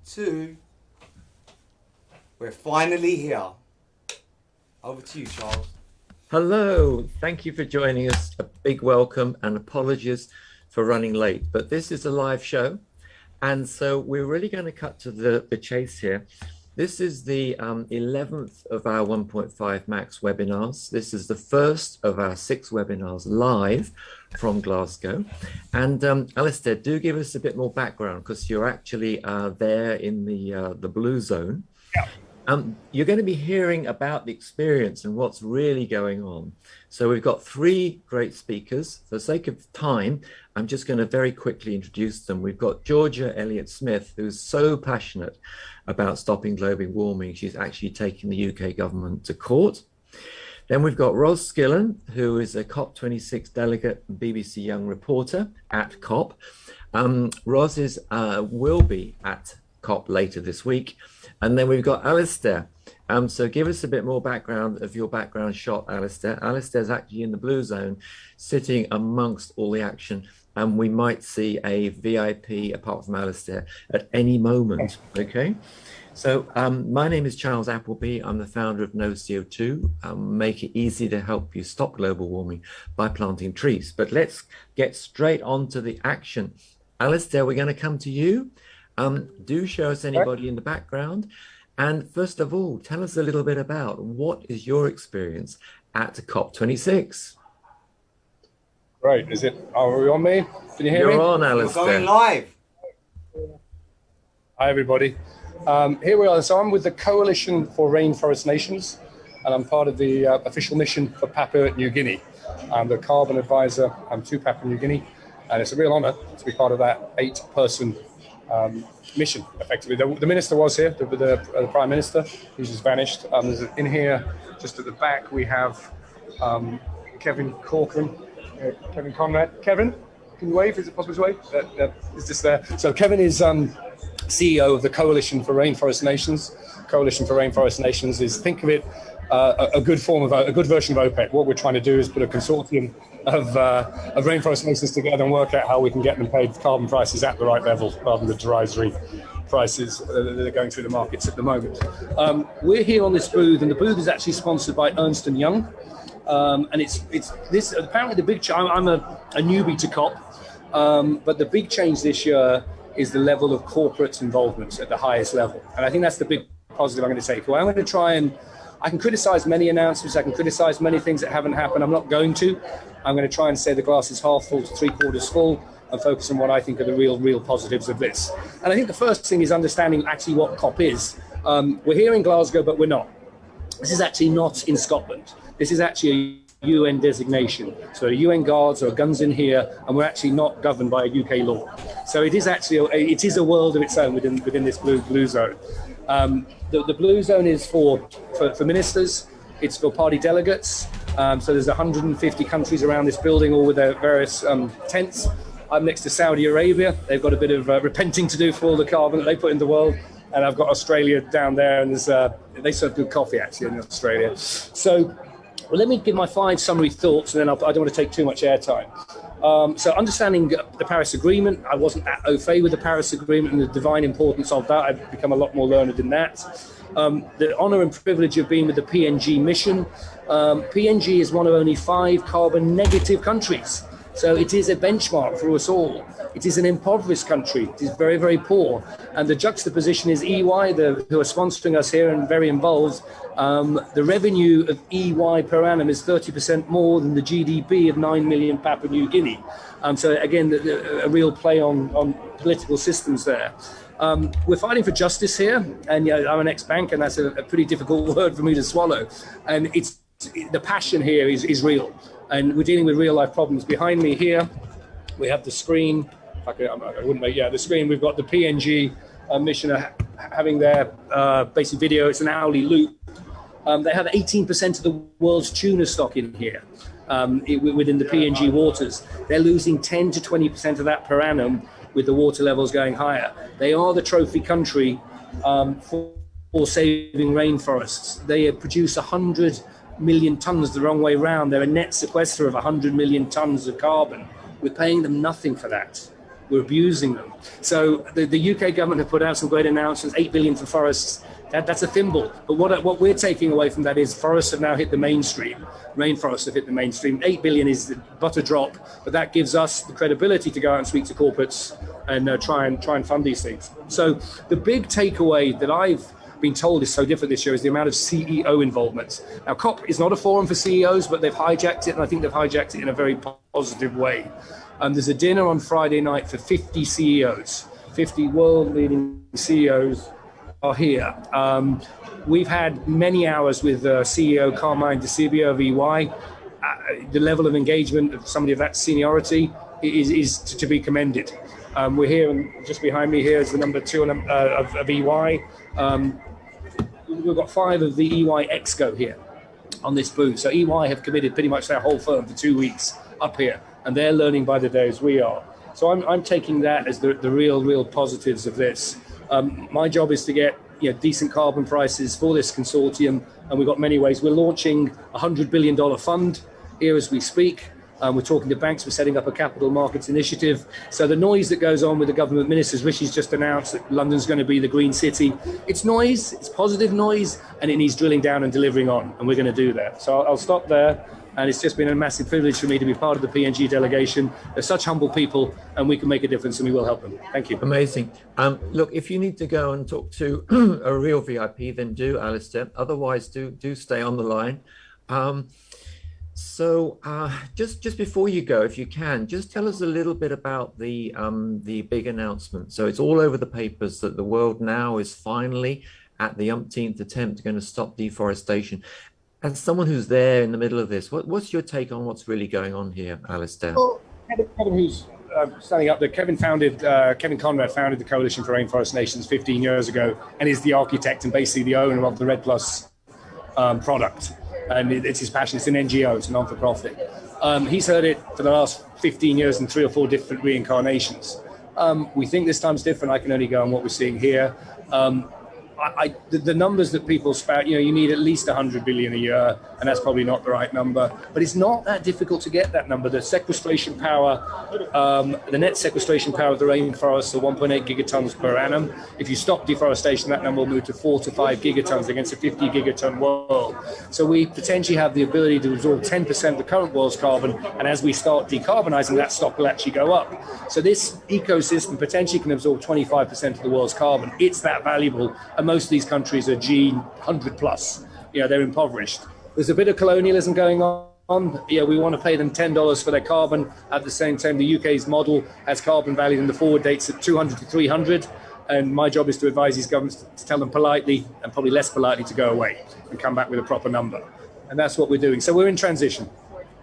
2. We're finally here. Over to you, Charles. Hello, thank you for joining us. A big welcome and apologies for running late, but this is a live show. And so we're really going to cut to the chase here. This is the 11th of our 1.5 Max webinars. This is the first of our 6 webinars live from Glasgow. And Alistair, do give us a bit more background because you're actually there in the blue zone. Yeah. You're going to be hearing about the experience and what's really going on. So we've got 3 great speakers. For the sake of time, I'm just going to very quickly introduce them. We've got Georgia Elliott-Smith, who's so passionate about stopping global warming. She's actually taking the UK government to court. Then we've got Ros Skillen, who is a COP26 delegate and BBC Young reporter at COP. Ros will be at COP later this week. And then we've got Alistair. So give us a bit more background of your background shot, Alistair. Alistair's actually in the blue zone, sitting amongst all the action. And we might see a VIP, apart from Alistair, at any moment, okay? So my name is Charles Appleby. I'm the founder of No CO2. Make it easy to help you stop global warming by planting trees. But let's get straight on to the action. Alistair, we're going to come to you. Do show us anybody in the background. And first of all, tell us a little bit about what is your experience at COP26? Right, are we on me? Can you hear me? You're on, Alistair. We're going live. Hi, everybody. Here we are. So I'm with the Coalition for Rainforest Nations, and I'm part of the official mission for Papua New Guinea. I'm the carbon advisor to Papua New Guinea, and it's a real honor to be part of that 8-person mission, effectively. The minister was here, the Prime Minister. He's just vanished. In here, just at the back, we have Kevin Corcoran, Kevin Conrad. Kevin, can you wave? Is it possible to wave? Is this there? So Kevin is CEO of the Coalition for Rainforest Nations. Coalition for Rainforest Nations is, think of it, a good version of OPEC. What we're trying to do is put a consortium of rainforest nations together and work out how we can get them paid carbon prices at the right level rather than the derisory prices that are going through the markets at the moment. We're here on this booth, and the booth is actually sponsored by Ernst & Young. And it's this apparently the big I'm a newbie to COP, but the big change this year is the level of corporate involvement at the highest level, and I think that's the big positive I'm going to take away. I'm going to try and I can criticize many announcements, I can criticize many things that haven't happened. I'm not going to. I'm going to try and say the glass is half full to 3/4 full and focus on what I think are the real positives of this. And I think the first thing is understanding actually what COP is. We're here in Glasgow, but we're not. This is actually not in Scotland. This is actually a UN designation. So the UN guards or guns in here, and we're actually not governed by UK law. So it is actually a world of its own within this blue zone. The blue zone is for ministers. It's for party delegates. So there's 150 countries around this building, all with their various tents. I'm next to Saudi Arabia. They've got a bit of repenting to do for all the carbon that they put in the world. And I've got Australia down there, and they serve good coffee actually in Australia. So let me give my 5 summary thoughts, and then I don't want to take too much airtime. So understanding the Paris Agreement, I wasn't that au fait with the Paris Agreement and the divine importance of that. I've become a lot more learned in that. The honour and privilege of being with the PNG mission. PNG is one of only 5 carbon negative countries. So it is a benchmark for us all. It is an impoverished country. It is very, very poor. And the juxtaposition is EY, who are sponsoring us here and very involved. The revenue of EY per annum is 30% more than the GDP of 9 million Papua New Guinea. So again, a real play on political systems there. We're fighting for justice here. And I'm an ex-bank, and that's a pretty difficult word for me to swallow. And the passion here is real. And we're dealing with real life problems. Behind me here, we have the screen. The screen. We've got the PNG mission having their basic video. It's an hourly loop. They have 18% of the world's tuna stock in here within the PNG waters. They're losing 10 to 20% of that per annum with the water levels going higher. They are the trophy country for saving rainforests. They produce 100 million tons the wrong way round. They're a net sequester of 100 million tons of carbon. We're paying them nothing for that. we're abusing them. So the UK government have put out some great announcements, 8 billion for forests. That's a thimble. But what we're taking away from that is forests have now hit the mainstream. Rainforests have hit the mainstream. 8 billion is but a drop, but that gives us the credibility to go out and speak to corporates and try and fund these things. So the big takeaway that I've been told is so different this year is the amount of CEO involvement. Now, COP is not a forum for CEOs, but they've hijacked it, and I think they've hijacked it in a very positive way. There's a dinner on Friday night for 50 CEOs, 50 world-leading CEOs are here. We've had many hours with CEO Carmine DeCibio of EY. The level of engagement of somebody of that seniority is to be commended. We're here, and just behind me here is the number 2 of EY. We've got 5 of the EY Exco here on this booth. So EY have committed pretty much their whole firm for 2 weeks up here, and they're learning by the day as we are. So I'm taking that as the real positives of this. My job is to get decent carbon prices for this consortium, and we've got many ways. We're launching a $100 billion fund here as we speak. We're talking to banks. We're setting up a capital markets initiative. So the noise that goes on with the government ministers, Rishi's just announced that London's going to be the green city. It's noise, it's positive noise, and it needs drilling down and delivering on, and we're going to do that. So I'll stop there. And it's just been a massive privilege for me to be part of the PNG delegation. They're such humble people, and we can make a difference, and we will help them. Thank you. Amazing. Look, if you need to go and talk to a real VIP, then do, Alistair. Otherwise, do stay on the line. Just before you go, if you can, just tell us a little bit about the big announcement. So it's all over the papers that the world now is finally, at the umpteenth attempt, going to stop deforestation. As someone who's there in the middle of this, what's your take on what's really going on here, Alistair? Well, Kevin, who's standing up there, Kevin Conrad founded the Coalition for Rainforest Nations 15 years ago, and is the architect and basically the owner of the Red Plus product. And it's his passion. It's an NGO, it's a non-for-profit. He's heard it for the last 15 years in 3 or 4 different reincarnations. We think this time's different. I can only go on what we're seeing here. The numbers that people spout, you need at least 100 billion a year, and that's probably not the right number. But it's not that difficult to get that number. The sequestration power, the net sequestration power of the rainforests are 1.8 gigatons per annum. If you stop deforestation, that number will move to 4 to 5 gigatons against a 50 gigaton world. So we potentially have the ability to absorb 10% of the current world's carbon, and as we start decarbonizing, that stock will actually go up. So this ecosystem potentially can absorb 25% of the world's carbon. It's that valuable. And most of these countries are G100 plus. They're impoverished. There's a bit of colonialism going on. We want to pay them $10 for their carbon. At the same time, the UK's model has carbon valued in the forward dates at 200 to 300. And my job is to advise these governments to tell them politely, and probably less politely, to go away and come back with a proper number. And that's what we're doing. So we're in transition.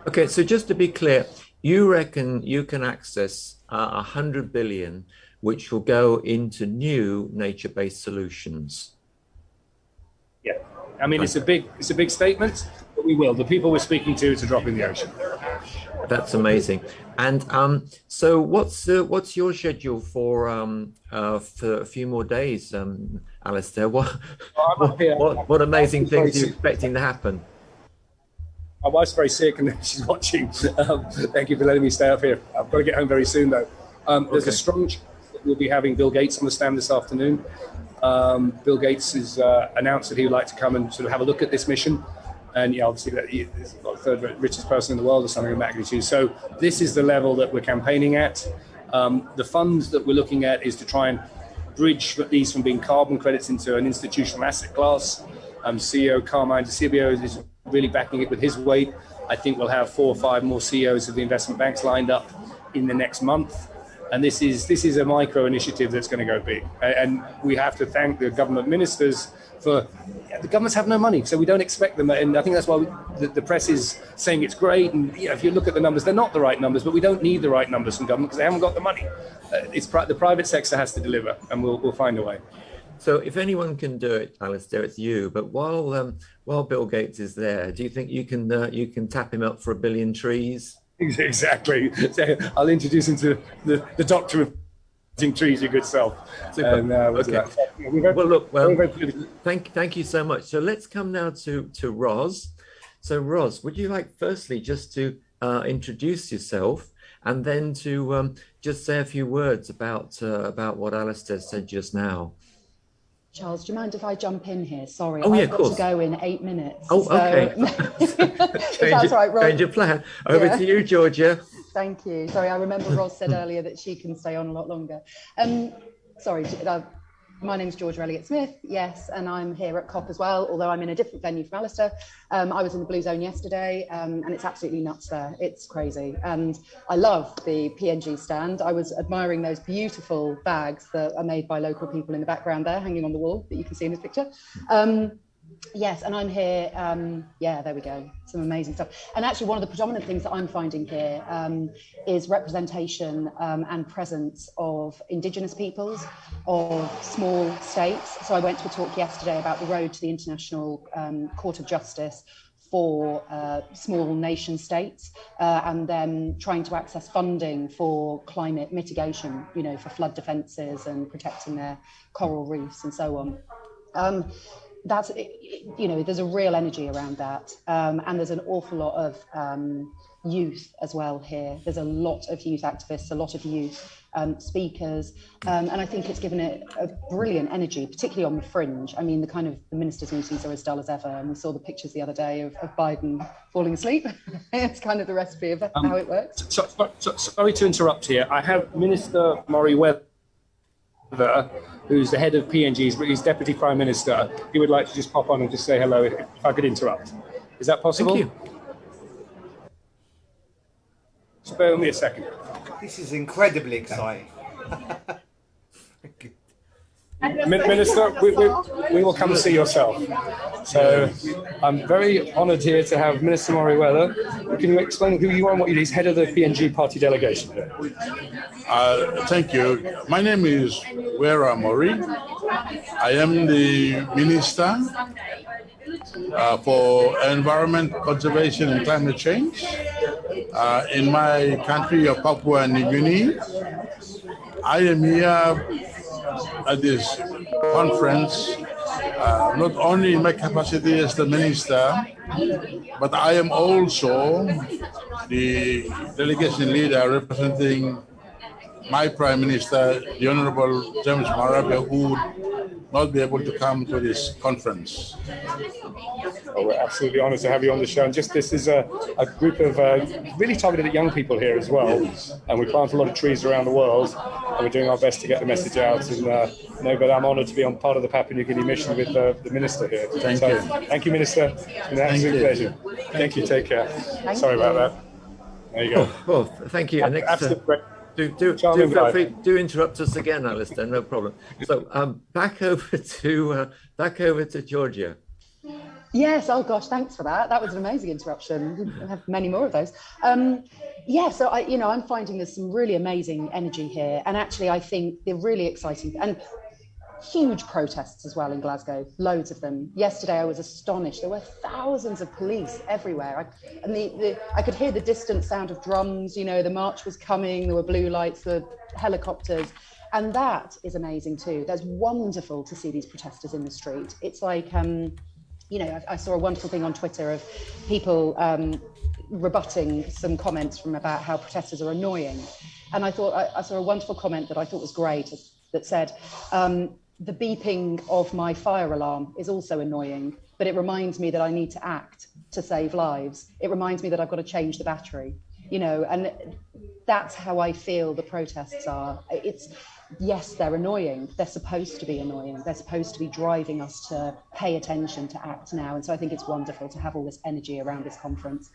Okay, so just to be clear, you reckon you can access 100 billion which will go into new nature-based solutions? Yeah, I mean, it's a big statement, but we will. The people we're speaking to, it's a drop in the ocean. That's amazing. And so what's your schedule for a few more days, Alistair? What amazing things are you expecting to happen? My wife's very sick and she's watching. Thank you for letting me stay up here. I've got to get home very soon, though. There's a strong chance that we'll be having Bill Gates on the stand this afternoon. Bill Gates has announced that he would like to come and sort of have a look at this mission. And obviously that he's the third richest person in the world or something of magnitude. So this is the level that we're campaigning at. The funds that we're looking at is to try and bridge these from being carbon credits into an institutional asset class. CEO Carmine DeCibio is really backing it with his weight. I think we'll have 4 or 5 more CEOs of the investment banks lined up in the next month. And this is a micro initiative that's going to go big. And we have to thank the government ministers for, the governments have no money, so we don't expect them. And I think that's why the press is saying it's great. And if you look at the numbers, they're not the right numbers, but we don't need the right numbers from government because they haven't got the money. The private sector has to deliver, and we'll find a way. So if anyone can do it, Alistair, it's you. But while Bill Gates is there, do you think you can tap him up for 1 billion trees? Exactly. So I'll introduce him to the doctor of trees, your good self. Super. And, okay. Thank you so much. So let's come now to Roz. So Roz, would you like firstly just to introduce yourself and then to just say a few words about what Alistair said just now. Charles, do you mind if I jump in here? Sorry, Oh, yeah, I've of got course. to go in 8 minutes. Oh, okay. If that's right, Roz. Change your plan. Over to you, Georgia. Thank you. Sorry, I remember Roz said earlier that she can stay on a lot longer. Sorry, my name's Georgia Elliott-Smith, yes, and I'm here at COP as well, although I'm in a different venue from Alistair. I was in the Blue Zone yesterday, and it's absolutely nuts there. It's crazy. And I love the PNG stand. I was admiring those beautiful bags that are made by local people in the background there, hanging on the wall that you can see in this picture. Yes, and I'm here, yeah, there we go, some amazing stuff. And actually one of the predominant things that I'm finding here is representation and presence of Indigenous peoples, of small states. So I went to a talk yesterday about the road to the International Court of Justice for small nation states and then trying to access funding for climate mitigation, you know, for flood defences and protecting their coral reefs and so on. That's, you know, there's a real energy around that. And there's an awful lot of youth as well here. There's a lot of youth activists, a lot of youth speakers. And I think it's given it a brilliant energy, particularly on the fringe. I mean, the ministers' meetings are as dull as ever. And we saw the pictures the other day of Biden falling asleep. It's kind of the recipe of how it works. Sorry to interrupt here. I have Minister Murray Weather, who's the head of PNG's, but he's Deputy Prime Minister. He would like to just pop on and just say hello if I could interrupt. Is that possible? Thank you. Just bear with me a second. This is incredibly exciting. Minister, we will come and see yourself. So I'm very honoured here to have Minister Murray Weather. Can you explain who you are and what you do? He's head of the PNG party delegation here. Thank you. My name is Wera Mori. I am the Minister for Environment, Conservation and Climate Change in my country of Papua New Guinea. I am here at this conference, not only in my capacity as the Minister, but I am also the delegation leader representing my Prime Minister, the Honorable James Marape, who would not be able to come to this conference. Oh, we're absolutely honoured to have you on the show. And just this is a group of really targeted at young people here as well. And we plant a lot of trees around the world, and we're doing our best to get the message out. And but I'm honoured to be on part of the Papua New Guinea mission with the Minister here. Thank you. Thank you, Minister. It's been an absolute pleasure. Thank you. Take care. Sorry about that. There you go. Well, thank you. And do feel free, do interrupt us again, Alistair. No problem. So back over to Georgia. Yes, oh gosh, thanks for that. That was an amazing interruption. We have many more of those. Yeah, so I'm finding there's some really amazing energy here. And actually, I think they're really exciting and huge protests as well in Glasgow, loads of them. Yesterday, I was astonished. There were thousands of police everywhere. I could hear the distant sound of drums, the march was coming, there were blue lights, the helicopters. And that is amazing too. That's wonderful to see these protesters in the street. It's like, I saw a wonderful thing on Twitter of people rebutting some comments from about how protesters are annoying. And I saw a wonderful comment that I thought was great that said, the beeping of my fire alarm is also annoying, but it reminds me that I need to act to save lives. It reminds me that I've got to change the battery, and that's how I feel the protests are. Yes, they're annoying. They're supposed to be annoying. They're supposed to be driving us to pay attention, to act now. And so I think it's wonderful to have all this energy around this conference.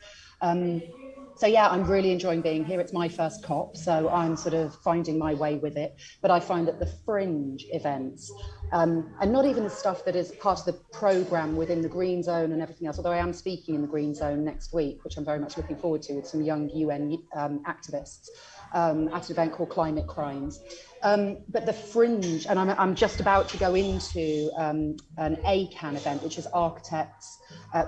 So yeah, I'm really enjoying being here. It's my first COP, so I'm sort of finding my way with it. But I find that the fringe events, and not even the stuff that is part of the programme within the Green Zone and everything else, although I am speaking in the Green Zone next week, which I'm very much looking forward to with some young UN activists at an event called Climate Crimes. But the fringe, and I'm just about to go into an ACAN event, which is Architects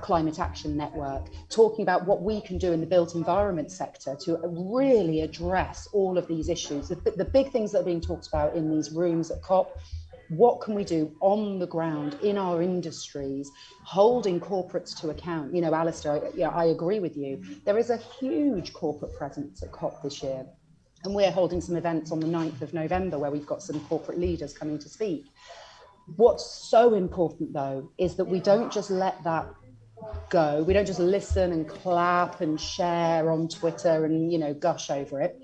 Climate Action Network, talking about what we can do in the built environment sector to really address all of these issues. The big things that are being talked about in these rooms at COP what can we do on the ground in our industries, holding corporates to account? You know, Alistair, yeah, I agree with you. There is a huge corporate presence at COP this year. And we're holding some events on the 9th of November where we've got some corporate leaders coming to speak. What's so important, though, is that we don't just let that go. We don't just listen and clap and share on Twitter and, you know, gush over it.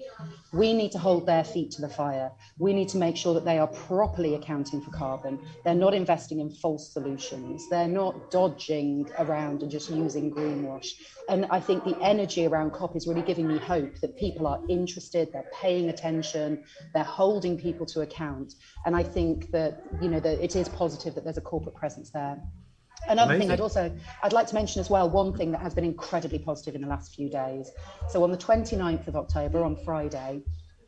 We need to hold their feet to the fire. We need to make sure that they are properly accounting for carbon. They're not investing in false solutions. They're not dodging around and just using greenwash. And I think the energy around COP is really giving me hope that people are interested, they're paying attention, they're holding people to account. And I think that, you know, that it is positive that there's a corporate presence there. Another Amazing. thing I'd like to mention as well, one thing that has been incredibly positive in the last few days. So on the 29th of October, on Friday,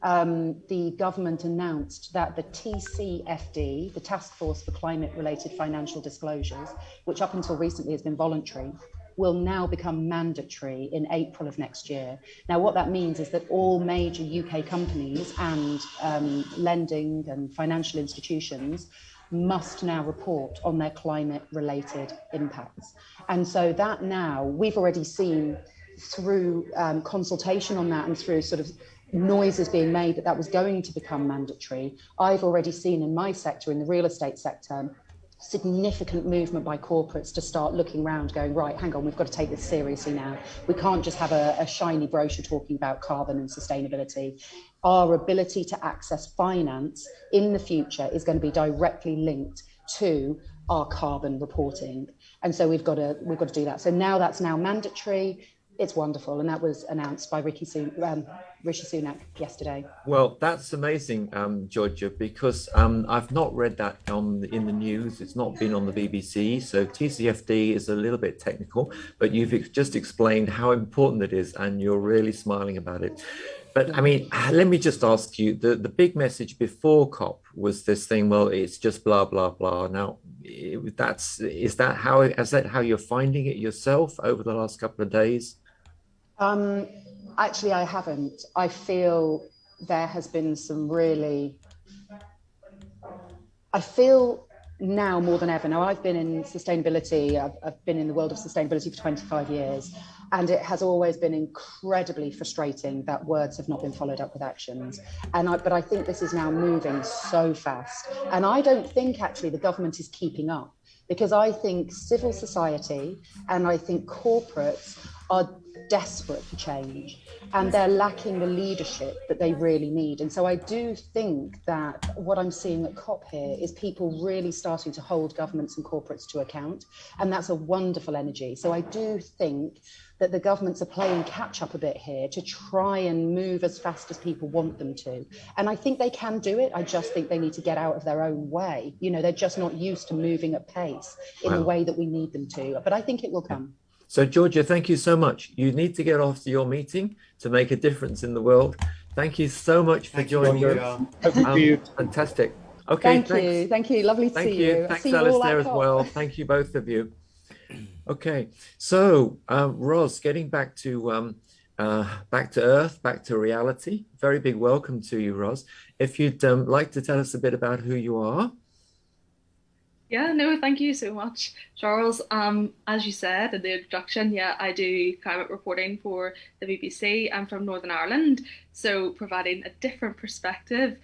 the government announced that the TCFD, the Task Force for Climate-Related Financial Disclosures, which up until recently has been voluntary, will now become mandatory in April of next year. Now, what that means is that all major UK companies and lending and financial institutions must now report on their climate-related impacts. And so that now, we've already seen through consultation on that and through sort of noises being made that that was going to become mandatory. I've already seen in my sector, in the real estate sector, significant movement by corporates to start looking around going, right, hang on, we've got to take this seriously now. We can't just have a shiny brochure talking about carbon and sustainability. Our ability to access finance in the future is going to be directly linked to our carbon reporting. And so we've got to do that. So now that's now mandatory. It's wonderful. And that was announced by Rishi Sunak yesterday. Well, that's amazing, Georgia, because I've not read that in the news. It's not been on the BBC. So TCFD is a little bit technical, but you've just explained how important it is, and you're really smiling about it. But I mean, let me just ask you, the big message before COP was this thing, well, it's just blah, blah, blah. Now, is that how you're finding it yourself over the last couple of days? Actually, I haven't. I feel there has been some really, I feel now more than ever. Now, I've been in sustainability. I've been in the world of sustainability for 25 years. And it has always been incredibly frustrating that words have not been followed up with actions. But I think this is now moving so fast. And I don't think actually the government is keeping up, because I think civil society and I think corporates are desperate for change, and they're lacking the leadership that they really need. And so I do think that what I'm seeing at COP here is people really starting to hold governments and corporates to account, and that's a wonderful energy. So I do think that the governments are playing catch up a bit here to try and move as fast as people want them to. And I think they can do it. I just think they need to get out of their own way. You know, they're just not used to moving at pace in the way that we need them to. But I think it will come. So, Georgia, thank you so much. You need to get off to your meeting to make a difference in the world. Thank you so much for joining us. Fantastic. Okay, Thank you. Lovely to see you. Thanks, Alistair, as well. Thank you, both of you. Okay, so Ros, getting back to earth, back to reality. Very big welcome to you, Ros. If you'd like to tell us a bit about who you are. Yeah, no, thank you so much, Charles. As you said in the introduction, yeah, I do climate reporting for the BBC. I'm from Northern Ireland, so providing a different perspective,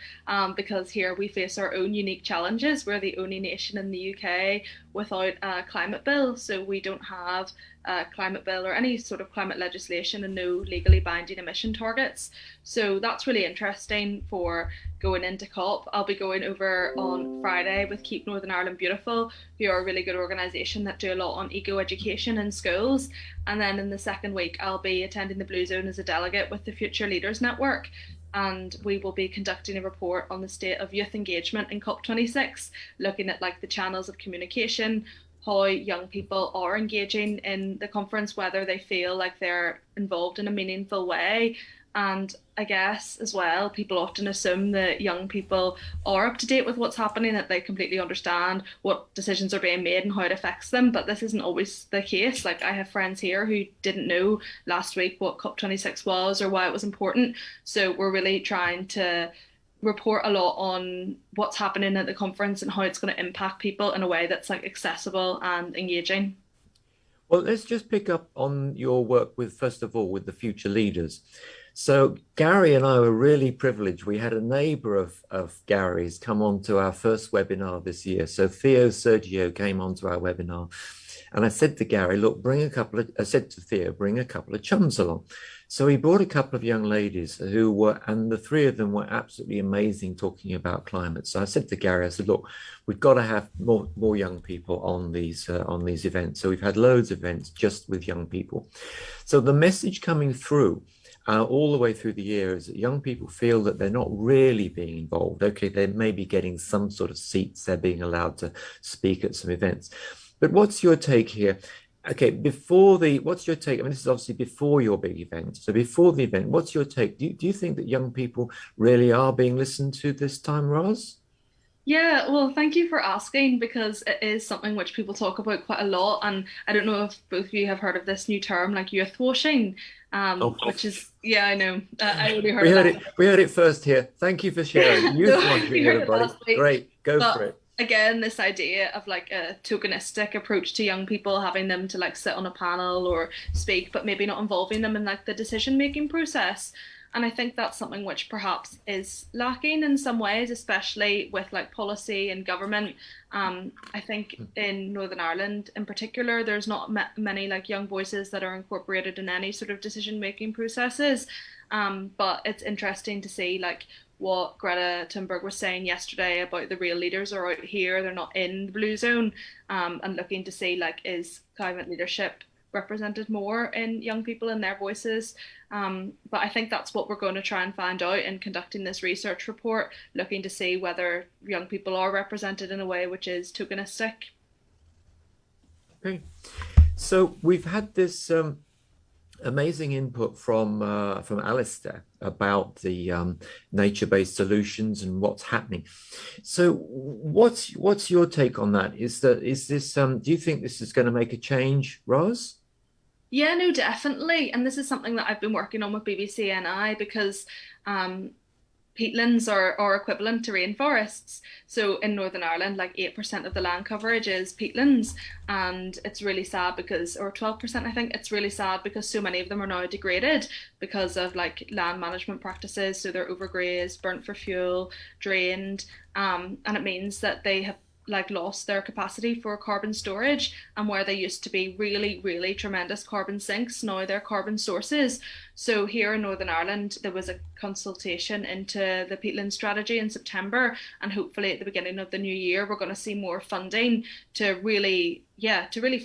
because here we face our own unique challenges. We're the only nation in the UK without a climate bill, so we don't have a climate bill or any sort of climate legislation and no legally binding emission targets. So that's really interesting for going into COP. I'll be going over on Friday with Keep Northern Ireland Beautiful, who are a really good organisation that do a lot on eco-education in schools. And then in the second week, I'll be attending the Blue Zone as a delegate with the Future Leaders Network. And we will be conducting a report on the state of youth engagement in COP26, looking at like the channels of communication, how young people are engaging in the conference, whether they feel like they're involved in a meaningful way. And I guess as well, people often assume that young people are up to date with what's happening, that they completely understand what decisions are being made and how it affects them. But this isn't always the case. Like, I have friends here who didn't know last week what COP26 was or why it was important. So we're really trying to report a lot on what's happening at the conference and how it's going to impact people in a way that's like accessible and engaging. Well, let's just pick up on your work with, first of all, with the future leaders. So Gary and I were really privileged. We had a neighbor of Gary's come on to our first webinar this year. So Theo Sergio came onto our webinar. And I said to Gary, look, I said to Theo, bring a couple of chums along. So he brought a couple of young ladies and the three of them were absolutely amazing talking about climate. So I said to Gary, I said, look, we've got to have more young people on these events. So we've had loads of events just with young people. So the message coming through all the way through the year is that young people feel that they're not really being involved. Okay, they may be getting some sort of seats, they're being allowed to speak at some events. But what's your take here? Okay, what's your take? I mean, this is obviously before your big event. So before the event, what's your take? Do you think that young people really are being listened to this time, Roz? Yeah, well, thank you for asking because it is something which people talk about quite a lot. And I don't know if both of you have heard of this new term like youth washing, which is, yeah, I know. I already heard of that. We heard it first here. Thank you for sharing. Youth washing, everybody. Great, go for it. Again, this idea of like a tokenistic approach to young people, having them to like sit on a panel or speak, but maybe not involving them in like the decision-making process. And I think that's something which perhaps is lacking in some ways, especially with like policy and government. I think in Northern Ireland in particular, there's not many like young voices that are incorporated in any sort of decision-making processes. But it's interesting to see like what Greta Thunberg was saying yesterday about the real leaders are out here, they're not in the blue zone, and looking to see like is climate leadership represented more in young people and their voices. But I think that's what we're going to try and find out in conducting this research report, looking to see whether young people are represented in a way which is tokenistic. Okay, so we've had this amazing input from Alistair about the nature-based solutions and what's happening. So what's your take on that? Is this do you think this is going to make a change, Roz? Yeah, no, definitely. And this is something that I've been working on with BBC NI because peatlands are equivalent to rainforests. So in Northern Ireland, like 8% of the land coverage is peatlands. And it's really sad because, or 12%, I think, it's really sad because so many of them are now degraded because of like land management practices. So they're overgrazed, burnt for fuel, drained. And it means that they have like lost their capacity for carbon storage, and where they used to be really, really tremendous carbon sinks, now they're carbon sources. So here in Northern Ireland, there was a consultation into the peatland strategy in September, and hopefully at the beginning of the new year, we're going to see more funding to really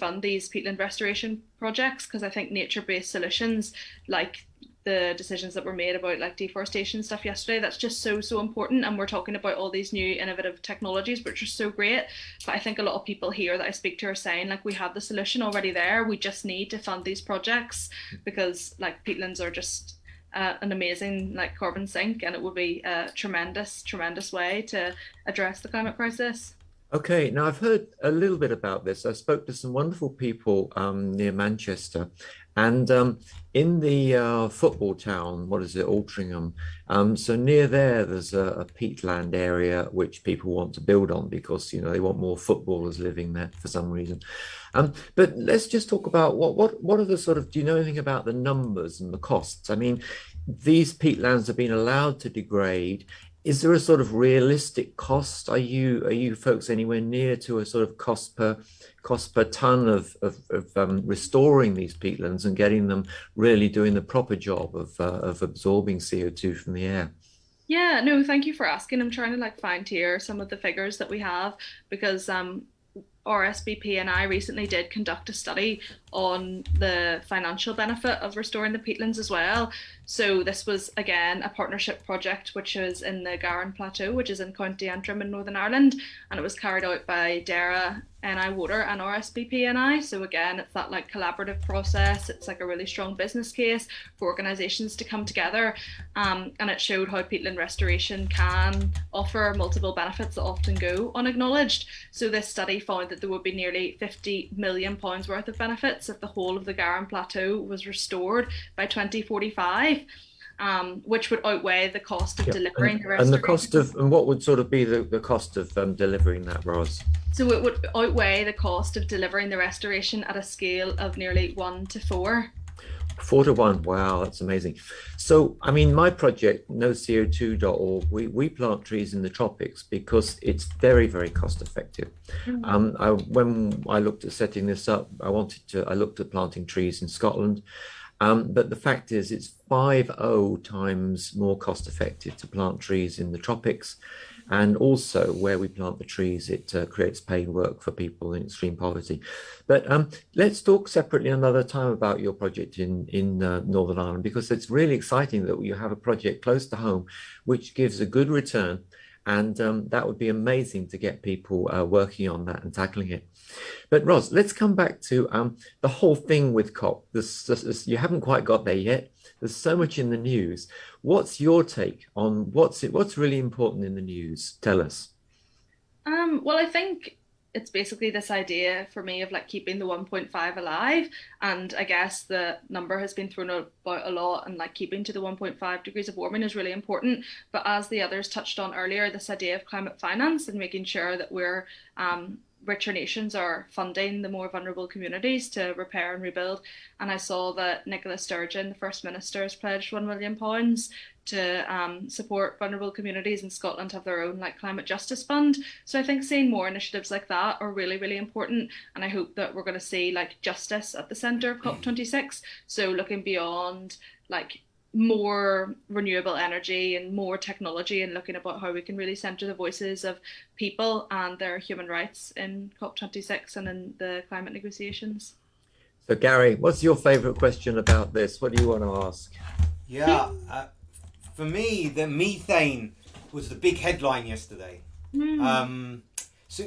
fund these peatland restoration projects, because I think nature-based solutions like the decisions that were made about like deforestation stuff yesterday, that's just so important. And we're talking about all these new innovative technologies which are so great, but I think a lot of people here that I speak to are saying like we have the solution already there, we just need to fund these projects, because like peatlands are just an amazing like carbon sink, and it would be a tremendous way to address the climate crisis. Okay, now I've heard a little bit about this. I spoke to some wonderful people near Manchester, and in the football town, what is it, Altrincham? So near there's a peatland area which people want to build on because they want more footballers living there for some reason. But let's just talk about what are the sort of, do you know anything about the numbers and the costs? I mean, these peatlands have been allowed to degrade. Is there a sort of realistic cost? Are you folks anywhere near to a sort of cost per ton of restoring these peatlands and getting them really doing the proper job of absorbing CO2 from the air? Yeah, no, thank you for asking. I'm trying to like find here some of the figures that we have, because RSBP and I recently did conduct a study on the financial benefit of restoring the peatlands as well. So this was again a partnership project which was in the Garran Plateau, which is in County Antrim in Northern Ireland, and it was carried out by DERA, NI Water and RSBP NI. So again, it's that like collaborative process. It's like a really strong business case for organisations to come together, and it showed how peatland restoration can offer multiple benefits that often go unacknowledged. So this study found that there would be nearly £50 million worth of benefits if the whole of the Garran Plateau was restored by 2045. which would outweigh the cost of delivering the And the restoration. cost of, and what would sort of be the cost of delivering that, Ros? So it would outweigh the cost of delivering the restoration at a scale of nearly 1 to 4. 4 to 1. Wow, that's amazing. So, I mean, my project, noco2.org, we plant trees in the tropics because it's very, very cost effective. When I looked at setting this up, I looked at planting trees in Scotland. But the fact is, it's 50 times more cost effective to plant trees in the tropics. And also where we plant the trees, it creates paid work for people in extreme poverty. But let's talk separately another time about your project in Northern Ireland, because it's really exciting that you have a project close to home, which gives a good return. And that would be amazing to get people working on that and tackling it. But Ros, let's come back to the whole thing with COP. You haven't quite got there yet. There's so much in the news. What's your take on what's really important in the news? Tell us. Well, I think it's basically this idea for me of like keeping the 1.5 alive, and I guess the number has been thrown about a lot, and like keeping to the 1.5 degrees of warming is really important. But as the others touched on earlier, this idea of climate finance and making sure that we're richer nations are funding the more vulnerable communities to repair and rebuild. And I saw that Nicola Sturgeon, the First Minister, has pledged £1 million to support vulnerable communities, and Scotland have their own like climate justice fund. So I think seeing more initiatives like that are really, really important. And I hope that we're going to see like justice at the centre of COP26. So looking beyond like more renewable energy and more technology, and looking about how we can really centre the voices of people and their human rights in COP26 and in the climate negotiations. So Gary, what's your favourite question about this? What do you want to ask? Yeah, for me, the methane was the big headline yesterday. So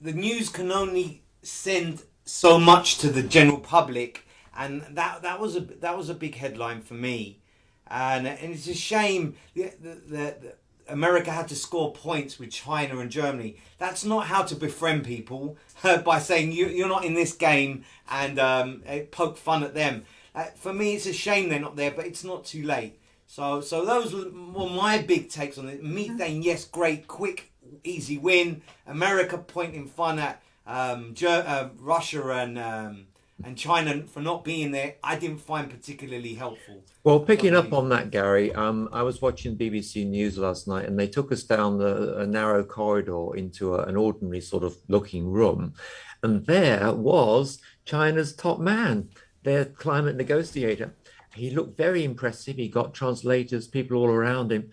the news can only send so much to the general public, and that was a big headline for me. And it's a shame the America had to score points with China and Germany. That's not how to befriend people, by saying you're not in this game and poke fun at them. For me, it's a shame they're not there, but it's not too late. So those were my big takes on it. Methane, yes, great, quick, easy win. America pointing fun at Russia and China for not being there, I didn't find particularly helpful. Well, picking up on that, Gary, I was watching BBC News last night, and they took us down a narrow corridor into an ordinary sort of looking room. And there was China's top man, their climate negotiator. He looked very impressive. He got translators, people all around him.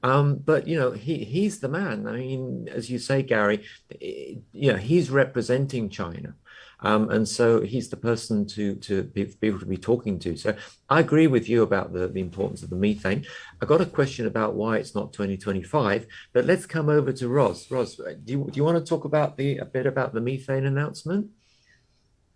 But, you know, he's the man. I mean, as you say, Gary, you know, he's representing China. And so he's the person to be able to be talking to. So I agree with you about the importance of the methane. I got a question about why it's not 2025, but let's come over to Ros. Ros, do you want to talk about a bit about the methane announcement?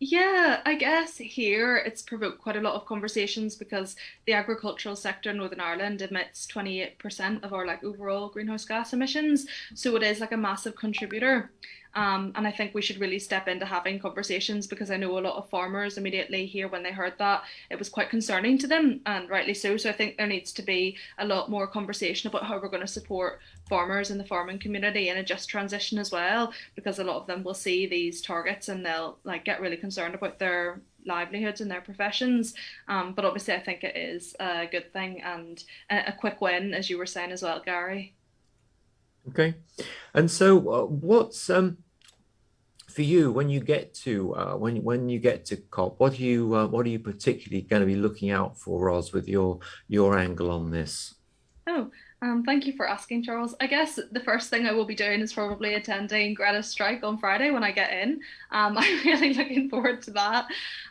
Yeah, I guess here it's provoked quite a lot of conversations because the agricultural sector in Northern Ireland emits 28% of our like overall greenhouse gas emissions. So it is like a massive contributor. And I think we should really step into having conversations, because I know a lot of farmers immediately here when they heard that it was quite concerning to them, and rightly so. So I think there needs to be a lot more conversation about how we're going to support farmers in the farming community in a just transition as well, because a lot of them will see these targets and they'll like get really concerned about their livelihoods and their professions. But obviously I think it is a good thing and a quick win, as you were saying as well, Gary. Okay, and so what's for you when you get to when you get to COP? What are you particularly going to be looking out for, Ros, with your angle on this? Oh, thank you for asking, Charles. I guess the first thing I will be doing is probably attending Greta's strike on Friday when I get in. I'm really looking forward to that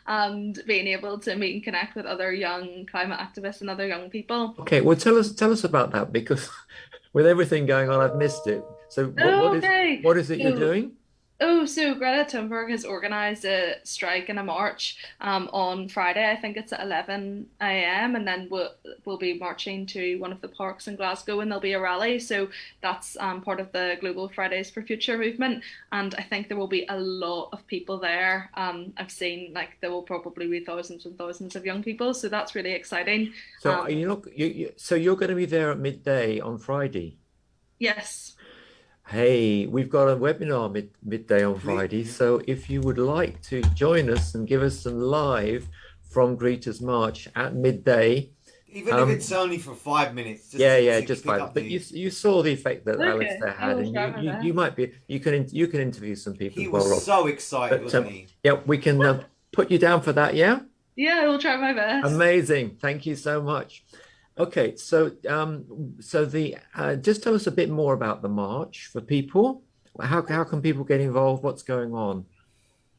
and being able to meet and connect with other young climate activists and other young people. Okay, well, tell us about that, because with everything going on, I've missed it. So what is it you're doing? Oh, so Greta Thunberg has organised a strike and a march on Friday. I think it's at 11 a.m. and then we'll be marching to one of the parks in Glasgow and there'll be a rally. So that's part of the Global Fridays for Future movement. And I think there will be a lot of people there. I've seen like there will probably be thousands and thousands of young people. So that's really exciting. So are you not, so you're going to be there at midday on Friday? Yes. Hey, we've got a webinar midday on Friday. So if you would like to join us and give us some live from Greta's March at midday. Even if it's only for 5 minutes. Just 5. But you saw the effect that Alistair had, and you might be you can interview some people. He was so excited, wasn't he? Yeah, we can put you down for that. Yeah. Yeah, I will try my best. Amazing. Thank you so much. Okay, so just tell us a bit more about the march for people. How can people get involved? What's going on?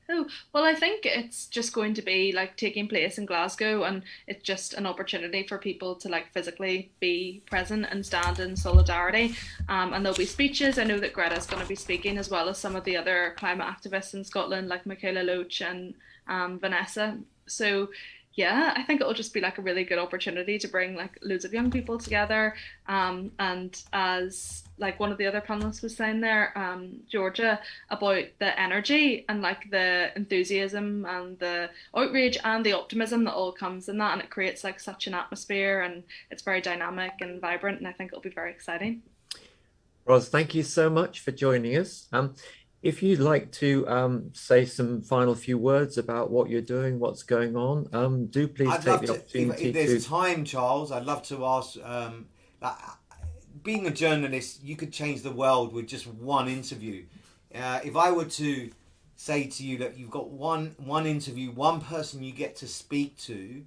Oh, well, I think it's just going to be like taking place in Glasgow, and it's just an opportunity for people to like physically be present and stand in solidarity. And there'll be speeches. I know that Greta's going to be speaking, as well as some of the other climate activists in Scotland, like Michaela Loach and Vanessa. So yeah, I think it'll just be like a really good opportunity to bring like loads of young people together. And as like one of the other panelists was saying there, Georgia, about the energy and like the enthusiasm and the outrage and the optimism that all comes in that, and it creates like such an atmosphere, and it's very dynamic and vibrant, and I think it'll be very exciting. Ros, thank you so much for joining us. If you'd like to say some final few words about what you're doing, what's going on, do please take the opportunity. If there's time, Charles, I'd love to ask. Being a journalist, you could change the world with just one interview. If I were to say to you that you've got one interview, one person you get to speak to,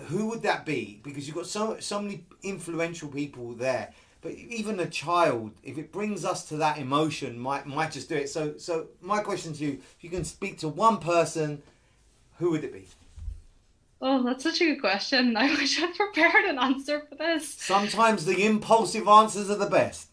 who would that be? Because you've got so many influential people there. But even a child, if it brings us to that emotion, might just do it. So my question to you, if you can speak to one person, who would it be? Oh, that's such a good question. I wish I'd prepared an answer for this. Sometimes the impulsive answers are the best.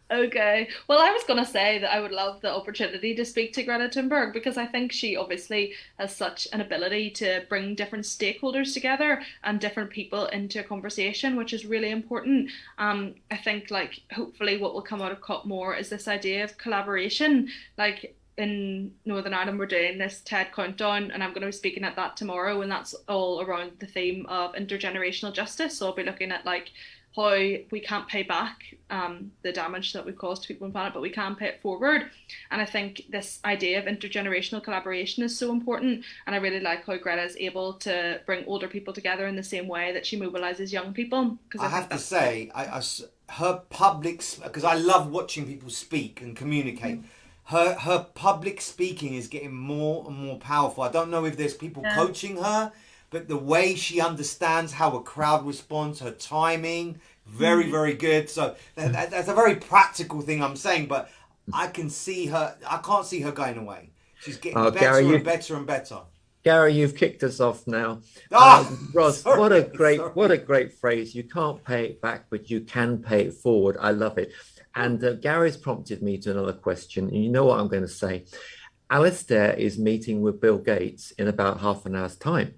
Okay. Well, I was going to say that I would love the opportunity to speak to Greta Thunberg, because I think she obviously has such an ability to bring different stakeholders together and different people into a conversation, which is really important. I think like hopefully what will come out of COP more is this idea of collaboration. Like in Northern Ireland, we're doing this TED Countdown, and I'm going to be speaking at that tomorrow, and that's all around the theme of intergenerational justice. So I'll be looking at like how we can't pay back the damage that we've caused to people on the planet, but we can pay it forward. And I think this idea of intergenerational collaboration is so important. And I really like how Greta is able to bring older people together in the same way that she mobilises young people. I have to say, her public, because I love watching people speak and communicate. Her public speaking is getting more and more powerful. I don't know if there's people coaching her, but the way she understands how a crowd responds, her timing, very, very good. So that's a very practical thing I'm saying, but I can see her, I can't see her going away. She's getting better Gary, and better and better. Gary, you've kicked us off now. Ross, sorry, what a great phrase. You can't pay it back, but you can pay it forward. I love it. And Gary's prompted me to another question. And you know what I'm going to say? Alistair is meeting with Bill Gates in about half an hour's time.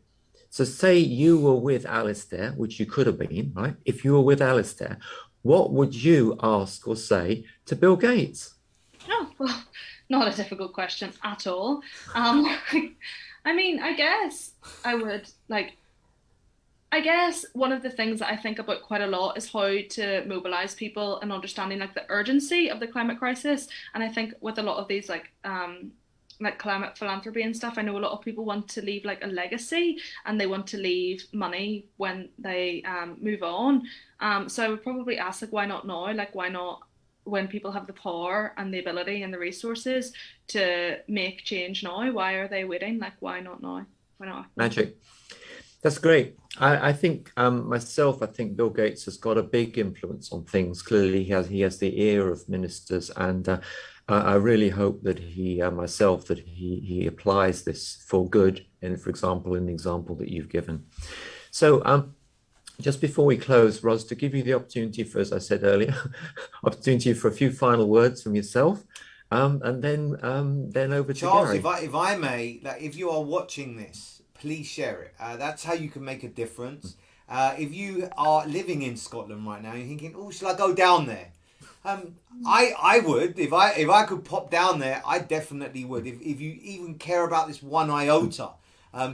So say you were with Alistair, which you could have been, right? If you were with Alistair, what would you ask or say to Bill Gates? Oh, well, not a difficult question at all. I mean, I guess I would I guess one of the things that I think about quite a lot is how to mobilize people and understanding like the urgency of the climate crisis. And I think with a lot of these like climate philanthropy and stuff, I know a lot of people want to leave like a legacy, and they want to leave money when they move on. So I would probably ask like, why not now? Like, why not when people have the power and the ability and the resources to make change now? Why are they waiting? Like, why not now? Why not? Magic. That's great. I think myself, I think Bill Gates has got a big influence on things. Clearly, he has the ear of ministers, and I really hope that he applies this for good. And for example, in the example that you've given. So just before we close, Ros, to give you the opportunity for, as I said earlier, opportunity for a few final words from yourself, and then over to Charles, Gary. if I may, like, if you are watching this, please share it. That's how you can make a difference. If you are living in Scotland right now, you're thinking, "Oh, shall I go down there?" I would if I could pop down there. I definitely would. If you even care about this one iota,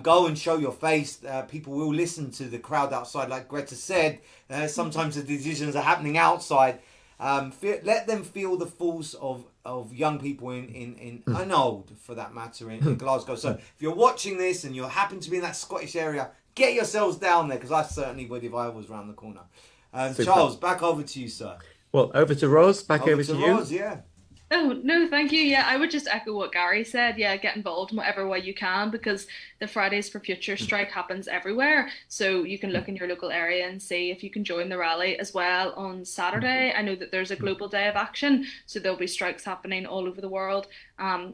go and show your face. People will listen to the crowd outside, like Greta said. Sometimes the decisions are happening outside. Let them feel the force of young people in and old, for that matter, in Glasgow. So if you're watching this and you happen to be in that Scottish area, get yourselves down there, because I certainly would if I was round the corner. Charles, back over to you, sir. Well, over to Ros. Back over to you. Ros, yeah. Oh, no, thank you. Yeah, I would just echo what Gary said. Yeah, get involved in whatever way you can, because the Fridays for Future strike happens everywhere. So you can look in your local area and see if you can join the rally as well on Saturday. I know that there's a global day of action, so there'll be strikes happening all over the world,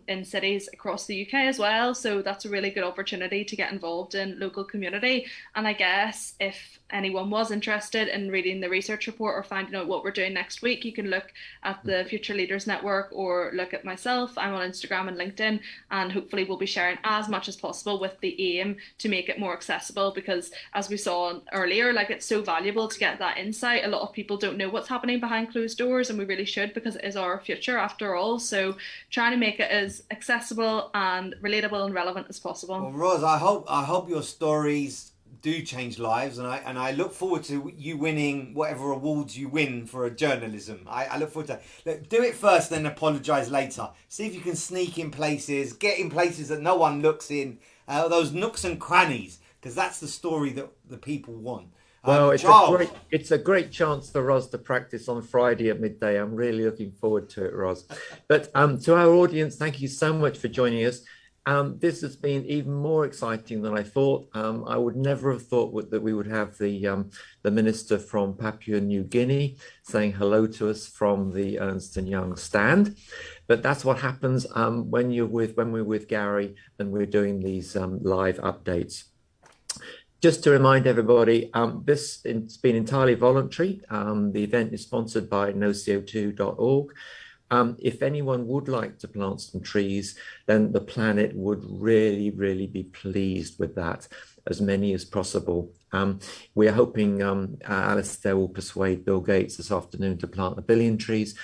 in cities across the UK as well. So that's a really good opportunity to get involved in local community. And I guess if anyone was interested in reading the research report or finding out what we're doing next week, you can look at the Future Leaders Network or look at myself. I'm on Instagram and LinkedIn, and hopefully we'll be sharing as much as possible with the aim to make it more accessible, because as we saw earlier, like, it's so valuable to get that insight. A lot of people don't know what's happening behind closed doors, and we really should, because it is our future after all. So trying to make it as accessible and relatable and relevant as possible. Well, Ros, I hope your stories do change lives, and I look forward to you winning whatever awards you win for journalism. I look forward to that. Look, do it first, then apologise later. See if you can sneak in places, get in places that no one looks in, those nooks and crannies, because that's the story that the people want. Well, Charles, it's a great chance for Ros to practice on Friday at midday. I'm really looking forward to it, Ros. But to our audience, thank you so much for joining us. This has been even more exciting than I thought. I would never have thought that we would have the minister from Papua New Guinea saying hello to us from the Ernst & Young stand. But that's what happens when we're with Gary and we're doing these live updates. Just to remind everybody, it's been entirely voluntary. The event is sponsored by noco2.org. If anyone would like to plant some trees, then the planet would really, really be pleased with that, as many as possible. We're hoping Alistair will persuade Bill Gates this afternoon to plant 1 billion trees,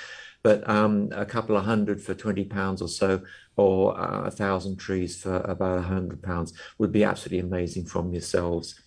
but a couple of hundred for £20 or so, or 1,000 trees for about £100 would be absolutely amazing from yourselves.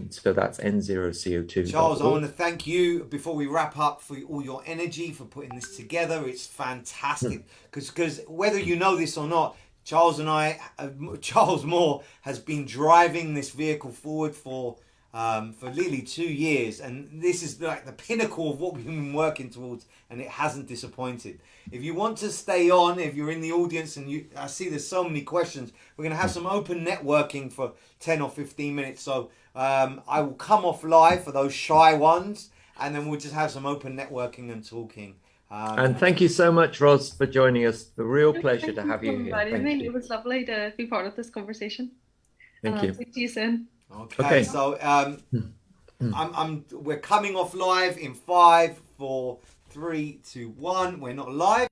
So that's N0CO2. Charles, I want to thank you before we wrap up for all your energy, for putting this together. It's fantastic, because whether you know this or not, Charles Moore has been driving this vehicle forward for nearly 2 years, and this is like the pinnacle of what we've been working towards, and it hasn't disappointed. If you want to stay on, if you're in the audience, and I see there's so many questions, we're going to have some open networking for 10 or 15 minutes. So I will come off live for those shy ones, and then we'll just have some open networking and talking. And thank you so much, Ros, for joining us. A real pleasure to have you here. Thank you. It was lovely to be part of this conversation. Thank you. See you soon. Okay. So we're coming off live in 5, 4, 3, 2, 1. We're not live.